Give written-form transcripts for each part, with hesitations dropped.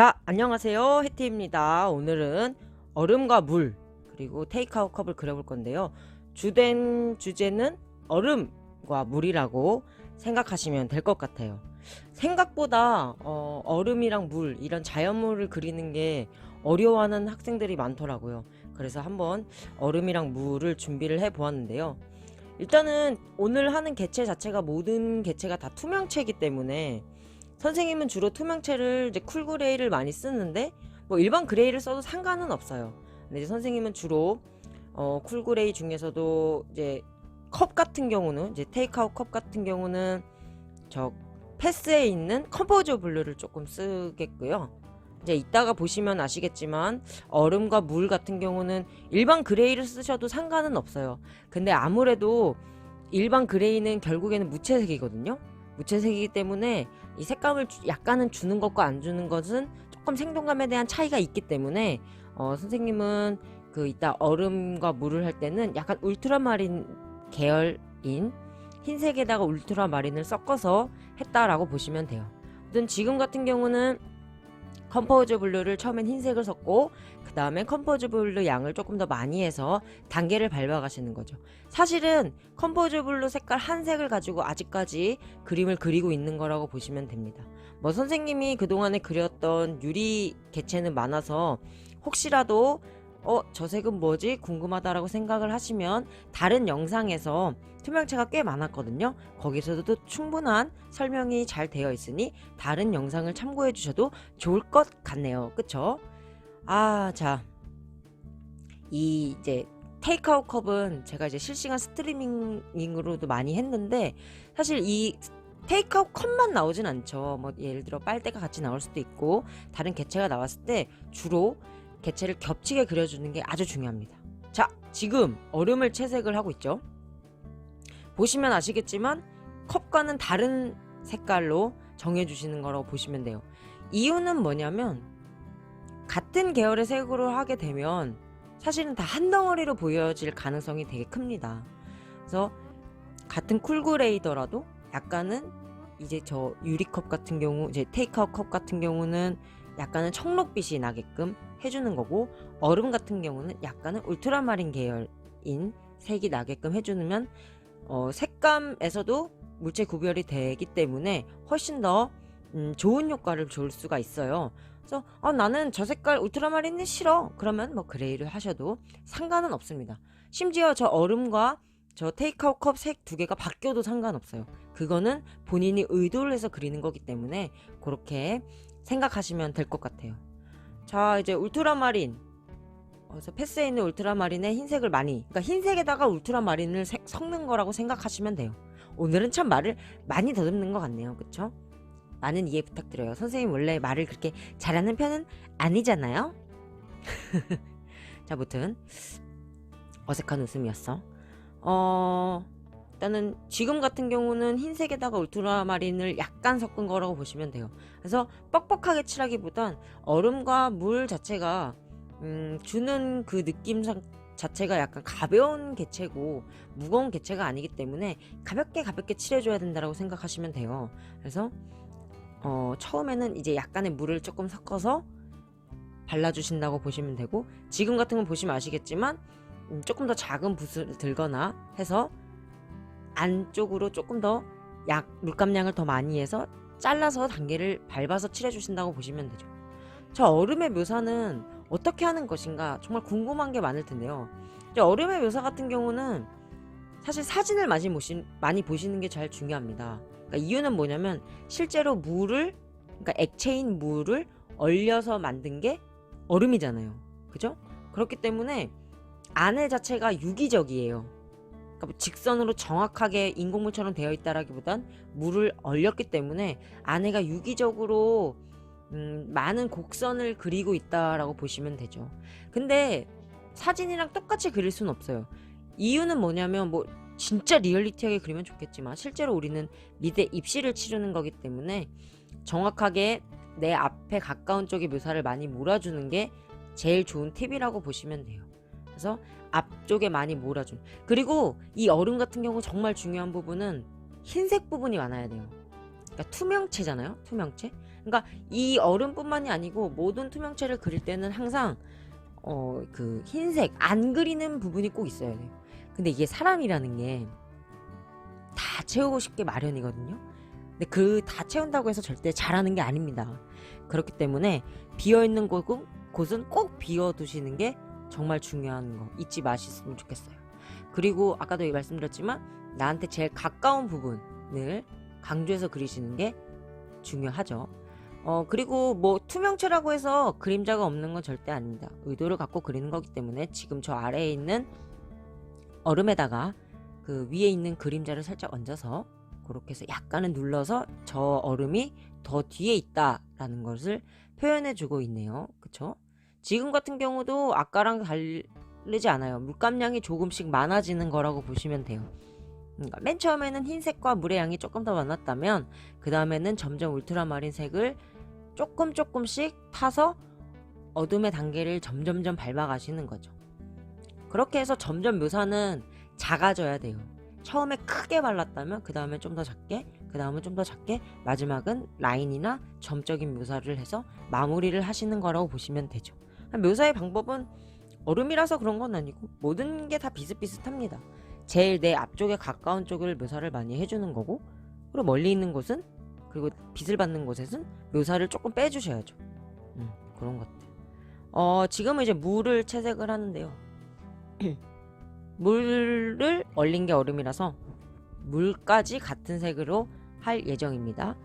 자, 안녕하세요. 해티입니다. 오늘은 얼음과 물, 그리고 테이크아웃 컵을 그려볼 건데요. 주된 주제는 얼음과 물이라고 생각하시면 될 것 같아요. 생각보다 얼음이랑 물, 이런 자연물을 그리는 게 어려워하는 학생들이 많더라고요. 그래서 한번 얼음이랑 물을 준비를 해 보았는데요. 일단은 오늘 하는 개체 자체가 모든 개체가 다 투명체이기 때문에 선생님은 주로 투명체를 이제 쿨그레이를 많이 쓰는데 뭐 일반 그레이를 써도 상관은 없어요. 근데 이제 선생님은 주로 쿨그레이 중에서도 이제 컵 같은 경우는 이제 테이크아웃 컵 같은 경우는 저 패스에 있는 컴포저 블루를 조금 쓰겠고요. 이제 이따가 보시면 아시겠지만 얼음과 물 같은 경우는 일반 그레이를 쓰셔도 상관은 없어요. 근데 아무래도 일반 그레이는 결국에는 무채색이거든요. 무채색이기 때문에 이 색감을 약간은 주는 것과 안 주는 것은 조금 생동감에 대한 차이가 있기 때문에 선생님은 그 이따 얼음과 물을 할 때는 약간 울트라마린 계열인 흰색에다가 울트라마린을 섞어서 했다라고 보시면 돼요. 아무튼 지금 같은 경우는 컴포즈 블루를 처음엔 흰색을 섞고 그 다음에 컴포즈 블루 양을 조금 더 많이 해서 단계를 밟아 가시는 거죠. 사실은 컴포즈 블루 색깔 한 색을 가지고 아직까지 그림을 그리고 있는 거라고 보시면 됩니다. 뭐 선생님이 그동안에 그렸던 유리 개체는 많아서 혹시라도 저 색은 뭐지? 궁금하다라고 생각을 하시면 다른 영상에서 투명체가 꽤 많았거든요. 거기서도 충분한 설명이 잘 되어 있으니 다른 영상을 참고해 주셔도 좋을 것 같네요. 그쵸? 자, 이 이제 테이크아웃 컵은 제가 이제 실시간 스트리밍으로도 많이 했는데 사실 이 테이크아웃 컵만 나오진 않죠. 뭐 예를 들어 빨대가 같이 나올 수도 있고 다른 개체가 나왔을 때 주로 개체를 겹치게 그려주는 게 아주 중요합니다. 자, 지금 얼음을 채색을 하고 있죠. 보시면 아시겠지만 컵과는 다른 색깔로 정해주시는 거라고 보시면 돼요. 이유는 뭐냐면 같은 계열의 색으로 하게 되면 사실은 다 한 덩어리로 보여질 가능성이 되게 큽니다. 그래서 같은 쿨그레이더라도 약간은 이제 저 유리컵 같은 경우, 이제 테이크아웃 컵 같은 경우는 약간은 청록빛이 나게끔 해주는 거고, 얼음 같은 경우는 약간은 울트라마린 계열인 색이 나게끔 해주면 색감에서도 물체 구별이 되기 때문에 훨씬 더 좋은 효과를 줄 수가 있어요. 그래서 나는 저 색깔 울트라마린은 싫어, 그러면 뭐 그레이를 하셔도 상관은 없습니다. 심지어 저 얼음과 저 테이크아웃 컵 색 두 개가 바뀌어도 상관없어요. 그거는 본인이 의도를 해서 그리는 거기 때문에 그렇게 생각하시면 될 것 같아요. 자, 이제 울트라마린, 그래서 패스에 있는 울트라마린에 흰색을 그러니까 흰색에다가 울트라마린을 섞는 거라고 생각하시면 돼요. 오늘은 참 말을 많이 더듬는 것 같네요. 그쵸? 많은 이해 부탁드려요. 선생님 원래 말을 그렇게 잘하는 편은 아니잖아요. 자, 무튼 어색한 웃음이었어. 일단은 지금 같은 경우는 흰색에다가 울트라마린을 약간 섞은 거라고 보시면 돼요. 그래서 뻑뻑하게 칠하기보단 얼음과 물 자체가 주는 그 느낌 자체가 약간 가벼운 개체고 무거운 개체가 아니기 때문에 가볍게 칠해줘야 된다고 생각하시면 돼요. 그래서 처음에는 이제 약간의 물을 조금 섞어서 발라주신다고 보시면 되고, 지금 같은 건 보시면 아시겠지만 조금 더 작은 붓을 들거나 해서 안쪽으로 조금 더 물감량을 더 많이 해서 잘라서 단계를 밟아서 칠해주신다고 보시면 되죠. 저 얼음의 묘사는 어떻게 하는 것인가 정말 궁금한 게 많을 텐데요. 얼음의 묘사 같은 경우는 사실 사진을 많이 보시는 게 잘 중요합니다. 그러니까 이유는 뭐냐면 실제로 그러니까 액체인 물을 얼려서 만든 게 얼음이잖아요. 그죠? 그렇기 때문에 안에 자체가 유기적이에요. 그러니까 뭐 직선으로 정확하게 인공물처럼 되어 있다라기보단 물을 얼렸기 때문에 안에가 유기적으로 많은 곡선을 그리고 있다라고 보시면 되죠. 근데 사진이랑 똑같이 그릴 수는 없어요. 이유는 뭐냐면 뭐 진짜 리얼리티하게 그리면 좋겠지만 실제로 우리는 미대 입시를 치르는 거기 때문에 정확하게 내 앞에 가까운 쪽의 묘사를 많이 몰아주는 게 제일 좋은 팁이라고 보시면 돼요. 그래서 앞쪽에 많이 몰아준, 그리고 이 얼음 같은 경우 정말 중요한 부분은 흰색 부분이 많아야 돼요. 그러니까 투명체잖아요. 투명체. 그러니까 이 얼음뿐만이 아니고 모든 투명체를 그릴 때는 항상 그 흰색 안 그리는 부분이 꼭 있어야 돼요. 근데 이게 사람이라는 게 다 채우고 싶게 마련이거든요. 근데 그 다 채운다고 해서 절대 잘하는 게 아닙니다. 그렇기 때문에 비어있는 곳은 꼭 비워두시는 게 정말 중요한 거 잊지 마셨으면 좋겠어요. 그리고 아까도 말씀드렸지만 나한테 제일 가까운 부분을 강조해서 그리시는 게 중요하죠. 그리고 뭐 투명체라고 해서 그림자가 없는 건 절대 아닙니다. 의도를 갖고 그리는 거기 때문에 지금 저 아래에 있는 얼음에다가 그 위에 있는 그림자를 살짝 얹어서 그렇게 해서 약간은 눌러서 저 얼음이 더 뒤에 있다라는 것을 표현해 주고 있네요. 그쵸? 지금 같은 경우도 아까랑 다르지 않아요. 물감량이 조금씩 많아지는 거라고 보시면 돼요. 그러니까 맨 처음에는 흰색과 물의 양이 조금 더 많았다면 그 다음에는 점점 울트라마린 색을 조금씩 타서 어둠의 단계를 점점점 밟아가시는 거죠. 그렇게 해서 점점 묘사는 작아져야 돼요. 처음에 크게 발랐다면 그 다음에 좀 더 작게, 그 다음은 좀 더 작게, 마지막은 라인이나 점적인 묘사를 해서 마무리를 하시는 거라고 보시면 되죠. 묘사의 방법은 얼음이라서 그런 건 아니고 모든 게 다 비슷비슷합니다. 제일 내 앞쪽에 가까운 쪽을 묘사를 많이 해주는 거고, 그리고 멀리 있는 곳은, 그리고 빛을 받는 곳에는 묘사를 조금 빼주셔야죠. 그런 것들. 지금은 이제 물을 채색을 하는데요. 물을 얼린 게 얼음이라서 물까지 같은 색으로 할 예정입니다.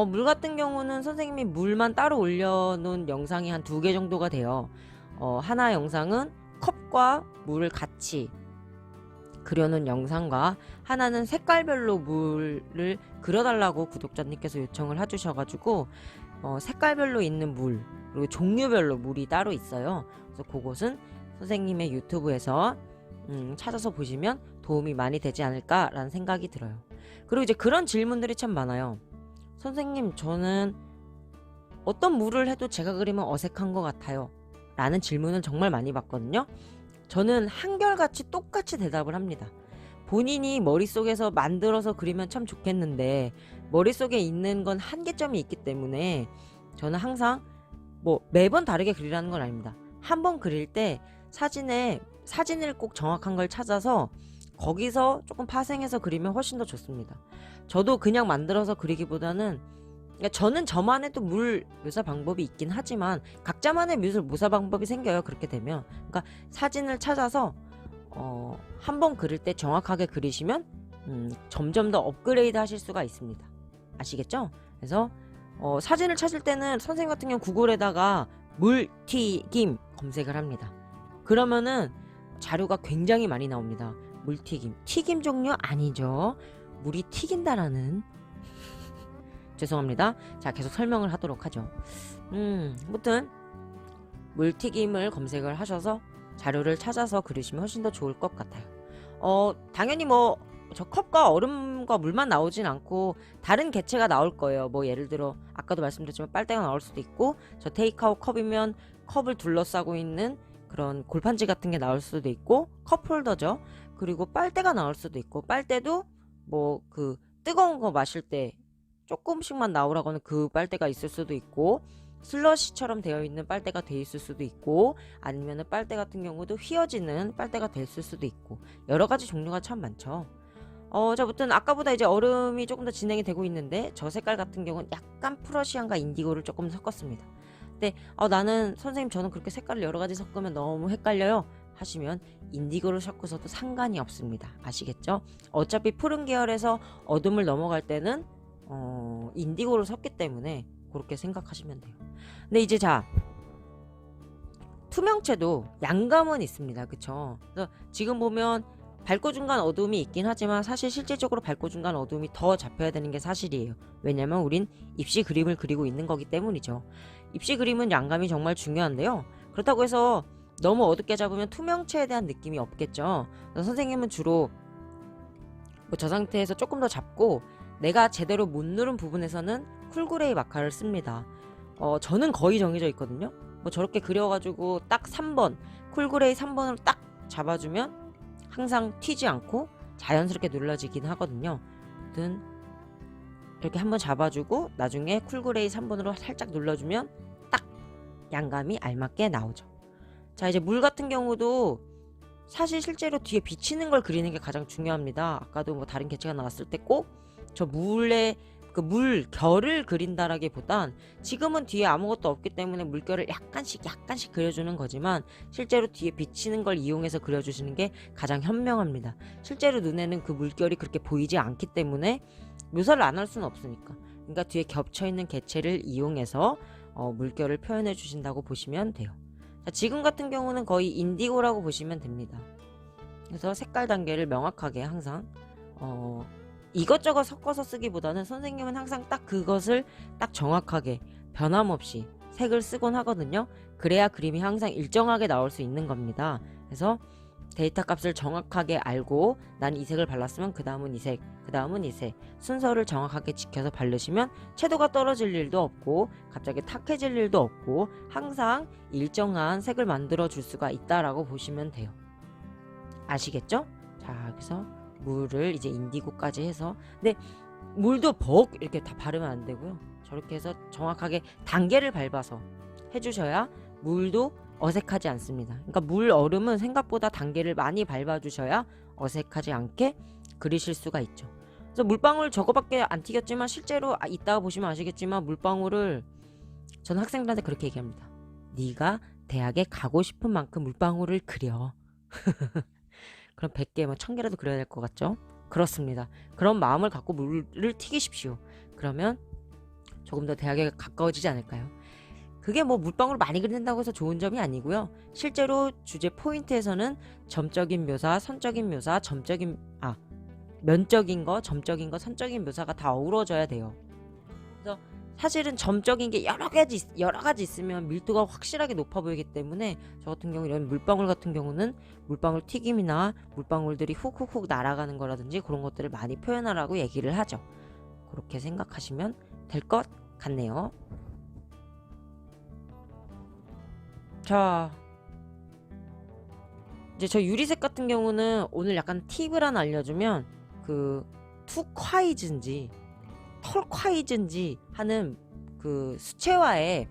물 같은 경우는 선생님이 물만 따로 올려놓은 영상이 한 2개 정도가 돼요. 하나 영상은 컵과 물을 같이 그려놓은 영상과 하나는 색깔별로 물을 그려달라고 구독자님께서 요청을 해주셔가지고 색깔별로 있는 물 그리고 종류별로 물이 따로 있어요. 그래서 그것은 선생님의 유튜브에서 찾아서 보시면 도움이 많이 되지 않을까라는 생각이 들어요. 그리고 이제 그런 질문들이 참 많아요. 선생님, 저는 어떤 물을 해도 제가 그리면 어색한 것 같아요 라는 질문을 정말 많이 받거든요. 저는 한결같이 똑같이 대답을 합니다. 본인이 머릿속에서 만들어서 그리면 참 좋겠는데 머릿속에 있는 건 한계점이 있기 때문에 저는 항상 뭐 매번 다르게 그리라는 건 아닙니다. 한번 그릴 때 사진을 꼭 정확한 걸 찾아서 거기서 조금 파생해서 그리면 훨씬 더 좋습니다. 저도 그냥 만들어서 그리기보다는 그러니까 저는 저만의 또 물 묘사 방법이 있긴 하지만 각자만의 묘사 방법이 생겨요. 그렇게 되면 그러니까 사진을 찾아서 한번 그릴 때 정확하게 그리시면 점점 더 업그레이드 하실 수가 있습니다. 아시겠죠? 그래서 사진을 찾을 때는 선생님 같은 경우 구글에다가 물튀김 검색을 합니다. 그러면은 자료가 굉장히 많이 나옵니다. 물튀김. 튀김 종류 아니죠. 물이 튀긴다라는 죄송합니다. 자, 계속 설명을 하도록 하죠. 아무튼 물튀김을 검색을 하셔서 자료를 찾아서 그리시면 훨씬 더 좋을 것 같아요. 당연히 뭐 저 컵과 얼음과 물만 나오진 않고 다른 개체가 나올 거예요. 뭐 예를 들어 아까도 말씀드렸지만 빨대가 나올 수도 있고 저 테이크아웃 컵이면 컵을 둘러싸고 있는 그런 골판지 같은 게 나올 수도 있고 컵홀더죠. 그리고 빨대가 나올 수도 있고 빨대도 뭐 그 뜨거운 거 마실 때 조금씩만 나오라고는 그 빨대가 있을 수도 있고 슬러시처럼 되어 있는 빨대가 돼 있을 수도 있고 아니면은 빨대 같은 경우도 휘어지는 빨대가 됐을 수도 있고 여러 가지 종류가 참 많죠. 자, 아무튼 아까보다 이제 얼음이 조금 더 진행이 되고 있는데 저 색깔 같은 경우는 약간 프러시안과 인디고를 조금 섞었습니다. 근데 나는 선생님 저는 그렇게 색깔을 여러 가지 섞으면 너무 헷갈려요 하시면 인디고를 섞어서도 상관이 없습니다. 아시겠죠? 어차피 푸른 계열에서 어둠을 넘어갈 때는 인디고를 섞기 때문에 그렇게 생각하시면 돼요. 근데 이제 자 투명체도 양감은 있습니다. 그쵸? 그래서 지금 보면 밝고 중간 어둠이 있긴 하지만 사실 실질적으로 밝고 중간 어둠이 더 잡혀야 되는 게 사실이에요. 왜냐면 우린 입시 그림을 그리고 있는 거기 때문이죠. 입시 그림은 양감이 정말 중요한데요. 그렇다고 해서 너무 어둡게 잡으면 투명체에 대한 느낌이 없겠죠. 그래서 선생님은 주로 뭐 저 상태에서 조금 더 잡고 내가 제대로 못 누른 부분에서는 쿨그레이 마카를 씁니다. 저는 거의 정해져 있거든요. 뭐 저렇게 그려가지고 딱 3번 쿨그레이 3번으로 딱 잡아주면 항상 튀지 않고 자연스럽게 눌러지긴 하거든요. 아무튼 이렇게 한번 잡아주고 나중에 쿨그레이 3번으로 살짝 눌러주면 딱 양감이 알맞게 나오죠. 자, 이제 물 같은 경우도 사실 실제로 뒤에 비치는 걸 그리는 게 가장 중요합니다. 아까도 뭐 다른 개체가 나왔을 때 꼭 저 물에 그 물결을 그린다라기보단 지금은 뒤에 아무것도 없기 때문에 물결을 약간씩 그려주는 거지만 실제로 뒤에 비치는 걸 이용해서 그려주시는 게 가장 현명합니다. 실제로 눈에는 그 물결이 그렇게 보이지 않기 때문에 묘사를 안 할 수는 없으니까. 그러니까 뒤에 겹쳐있는 개체를 이용해서 물결을 표현해 주신다고 보시면 돼요. 자, 지금 같은 경우는 거의 인디고라고 보시면 됩니다. 그래서 색깔 단계를 명확하게 항상 이것저것 섞어서 쓰기보다는 선생님은 항상 딱 그것을 딱 정확하게 변함없이 색을 쓰곤 하거든요. 그래야 그림이 항상 일정하게 나올 수 있는 겁니다. 그래서 데이터 값을 정확하게 알고 난 이 색을 발랐으면 그 다음은 이 색, 그 다음은 이 색 순서를 정확하게 지켜서 바르시면 채도가 떨어질 일도 없고 갑자기 탁해질 일도 없고 항상 일정한 색을 만들어 줄 수가 있다라고 보시면 돼요. 아시겠죠? 자, 그래서 물을 이제 인디고까지 해서, 근데 물도 벅 이렇게 다 바르면 안 되고요. 저렇게 해서 정확하게 단계를 밟아서 해주셔야 물도 어색하지 않습니다. 그러니까 물 얼음은 생각보다 단계를 많이 밟아주셔야 어색하지 않게 그리실 수가 있죠. 그래서 물방울 저거밖에 안 튀겼지만 실제로 이따가 보시면 아시겠지만 물방울을 저는 학생들한테 그렇게 얘기합니다. 네가 대학에 가고 싶은 만큼 물방울을 그려. 그럼 100개, 뭐 1000개라도 그려야 될 것 같죠? 그렇습니다. 그런 마음을 갖고 물을 튀기십시오. 그러면 조금 더 대학에 가까워지지 않을까요? 그게 뭐 물방울 많이 그린다고 해서 좋은 점이 아니고요. 실제로 주제 포인트에서는 점적인 묘사, 선적인 묘사, 면적인 거, 점적인 거, 선적인 묘사가 다 어우러져야 돼요. 그래서 사실은 점적인 게 여러 가지 있으면 밀도가 확실하게 높아 보이기 때문에 저 같은 경우 이런 물방울 같은 경우는 물방울 튀김이나 물방울들이 훅훅훅 날아가는 거라든지 그런 것들을 많이 표현하라고 얘기를 하죠. 그렇게 생각하시면 될 것 같네요. 자, 이제 저 유리색 같은 경우는 오늘 약간 팁을 하나 알려주면 그 투콰이즈인지 털콰이즈인지 하는 그 수채화에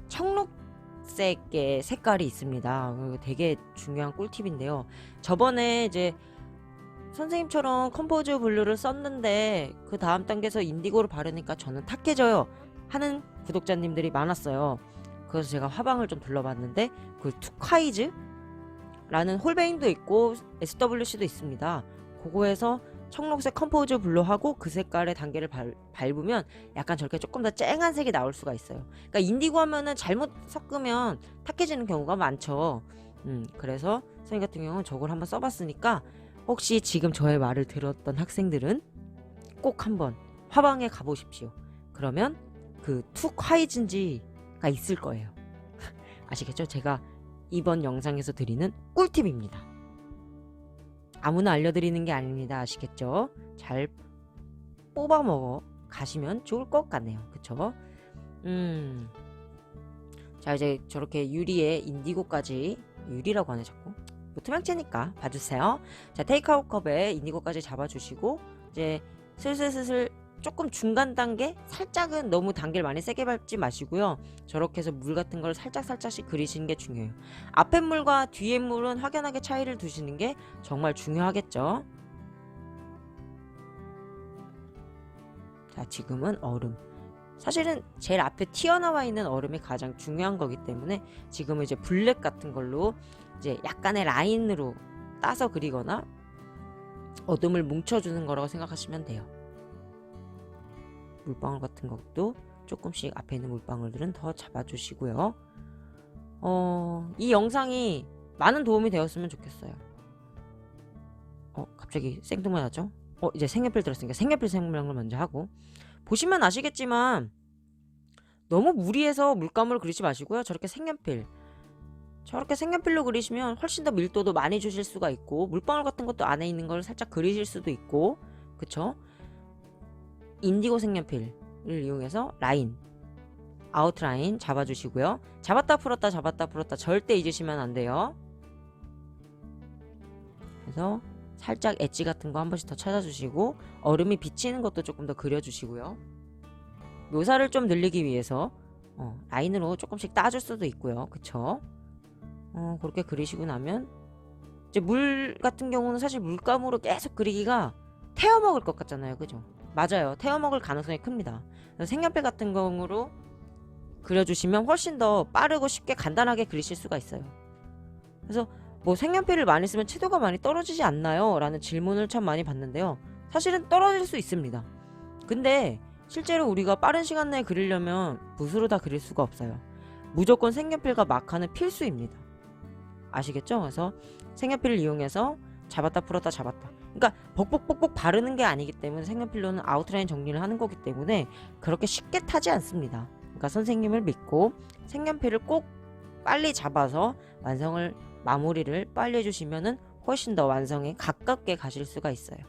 청록색의 색깔이 있습니다. 되게 중요한 꿀팁인데요. 저번에 이제 선생님처럼 컴포즈 블루를 썼는데 그 다음 단계에서 인디고를 바르니까 저는 탁해져요 하는 구독자님들이 많았어요. 그래서 제가 화방을 좀 둘러봤는데 그 투콰이즈라는 홀베인도 있고 SWC도 있습니다. 그거에서 청록색 컴포즈 블루하고 그 색깔의 단계를 밟으면 약간 저렇게 조금 더 쨍한 색이 나올 수가 있어요. 그러니까 인디고 하면은 잘못 섞으면 탁해지는 경우가 많죠. 그래서 선생님 같은 경우는 저걸 한번 써봤으니까 혹시 지금 저의 말을 들었던 학생들은 꼭 한번 화방에 가보십시오. 그러면 그 투콰이즈인지가 있을 거예요. 아시겠죠? 제가 이번 영상에서 드리는 꿀팁입니다. 아무나 알려드리는 게 아닙니다. 아시겠죠? 잘 뽑아 먹어 가시면 좋을 것 같네요. 그쵸? 자, 이제 저렇게 유리에 인디고까지, 유리라고 하네 자꾸, 뭐 투명체니까 봐주세요. 자, 테이크아웃 컵에 인디고까지 잡아주시고 이제 슬슬 조금 중간 단계, 살짝은 너무 단계를 많이 세게 밟지 마시고요. 저렇게 해서 물 같은 걸 살짝씩 그리시는 게 중요해요. 앞에 물과 뒤에 물은 확연하게 차이를 두시는 게 정말 중요하겠죠. 자, 지금은 얼음. 사실은 제일 앞에 튀어나와 있는 얼음이 가장 중요한 거기 때문에 지금은 이제 블랙 같은 걸로 이제 약간의 라인으로 따서 그리거나 어둠을 뭉쳐주는 거라고 생각하시면 돼요. 물방울 같은 것도 조금씩 앞에 있는 물방울들은 더 잡아주시고요. 이 영상이 많은 도움이 되었으면 좋겠어요. 갑자기 생뚱맞았죠? 이제 색연필 들었으니까 색연필 설명을 먼저 하고, 보시면 아시겠지만 너무 무리해서 물감을 그리지 마시고요. 저렇게 색연필로 그리시면 훨씬 더 밀도도 많이 주실 수가 있고 물방울 같은 것도 안에 있는 걸 살짝 그리실 수도 있고, 그쵸? 인디고 색연필을 이용해서 라인, 아웃라인 잡아주시고요. 잡았다 풀었다 절대 잊으시면 안 돼요. 그래서 살짝 엣지 같은 거 한 번씩 더 찾아주시고 얼음이 비치는 것도 조금 더 그려주시고요. 묘사를 좀 늘리기 위해서 라인으로 조금씩 따줄 수도 있고요. 그쵸? 그렇게 그리시고 나면 이제 물 같은 경우는 사실 물감으로 계속 그리기가 태워먹을 것 같잖아요. 그죠? 맞아요. 태워먹을 가능성이 큽니다. 그래서 색연필 같은 경우로 그려주시면 훨씬 더 빠르고 쉽게 간단하게 그리실 수가 있어요. 그래서 뭐 색연필을 많이 쓰면 채도가 많이 떨어지지 않나요? 라는 질문을 참 많이 받는데요. 사실은 떨어질 수 있습니다. 근데 실제로 우리가 빠른 시간 내에 그리려면 붓으로 다 그릴 수가 없어요. 무조건 색연필과 마카는 필수입니다. 아시겠죠? 그래서 색연필을 이용해서 잡았다 풀었다 잡았다. 그러니까 벅벅벅벅 바르는 게 아니기 때문에 색연필로는 아웃라인 정리를 하는 거기 때문에 그렇게 쉽게 타지 않습니다. 그러니까 선생님을 믿고 색연필을 꼭 빨리 잡아서 마무리를 빨리 해주시면은 훨씬 더 완성에 가깝게 가실 수가 있어요.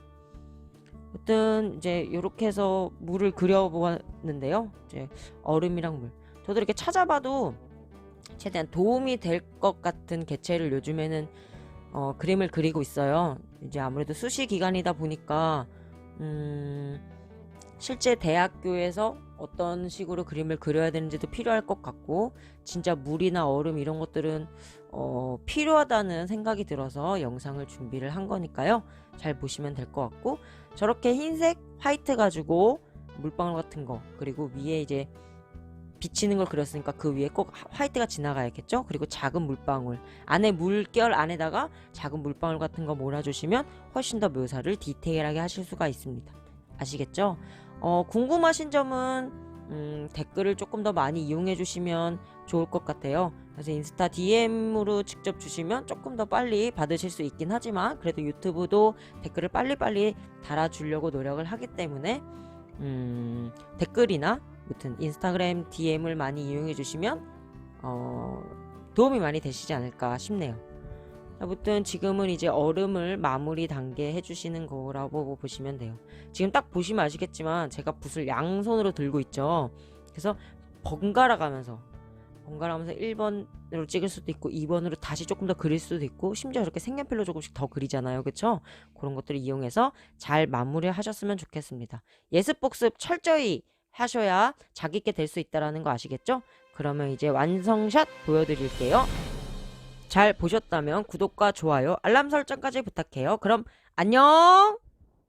아무튼 이제 이렇게 해서 물을 그려보았는데요. 이제 얼음이랑 물. 저도 이렇게 찾아봐도 최대한 도움이 될 것 같은 개체를 요즘에는 그림을 그리고 있어요. 이제 아무래도 수시 기간이다 보니까 실제 대학교에서 어떤 식으로 그림을 그려야 되는지도 필요할 것 같고 진짜 물이나 얼음 이런 것들은 필요하다는 생각이 들어서 영상을 준비를 한 거니까요. 잘 보시면 될 것 같고 저렇게 흰색, 화이트 가지고 물방울 같은 거 그리고 위에 이제 비치는 걸 그렸으니까 그 위에 꼭 화이트가 지나가야겠죠? 그리고 작은 물방울 안에 물결 안에다가 작은 물방울 같은 거 몰아주시면 훨씬 더 묘사를 디테일하게 하실 수가 있습니다. 아시겠죠? 궁금하신 점은 댓글을 조금 더 많이 이용해 주시면 좋을 것 같아요. 그래서 인스타 DM으로 직접 주시면 조금 더 빨리 받으실 수 있긴 하지만 그래도 유튜브도 댓글을 빨리빨리 달아주려고 노력을 하기 때문에 댓글이나 아무튼 인스타그램 DM을 많이 이용해 주시면 도움이 많이 되시지 않을까 싶네요. 아무튼 지금은 이제 얼음을 마무리 단계 해주시는 거라고 보시면 돼요. 지금 딱 보시면 아시겠지만 제가 붓을 양손으로 들고 있죠. 그래서 번갈아 가면서 1번으로 찍을 수도 있고 2번으로 다시 조금 더 그릴 수도 있고 심지어 이렇게 색연필로 조금씩 더 그리잖아요. 그쵸? 그런 것들을 이용해서 잘 마무리 하셨으면 좋겠습니다. 예습복습 철저히 하셔야 자기께 될 수 있다는 거 아시겠죠? 그러면 이제 완성샷 보여드릴게요. 잘 보셨다면 구독과 좋아요, 알람 설정까지 부탁해요. 그럼 안녕!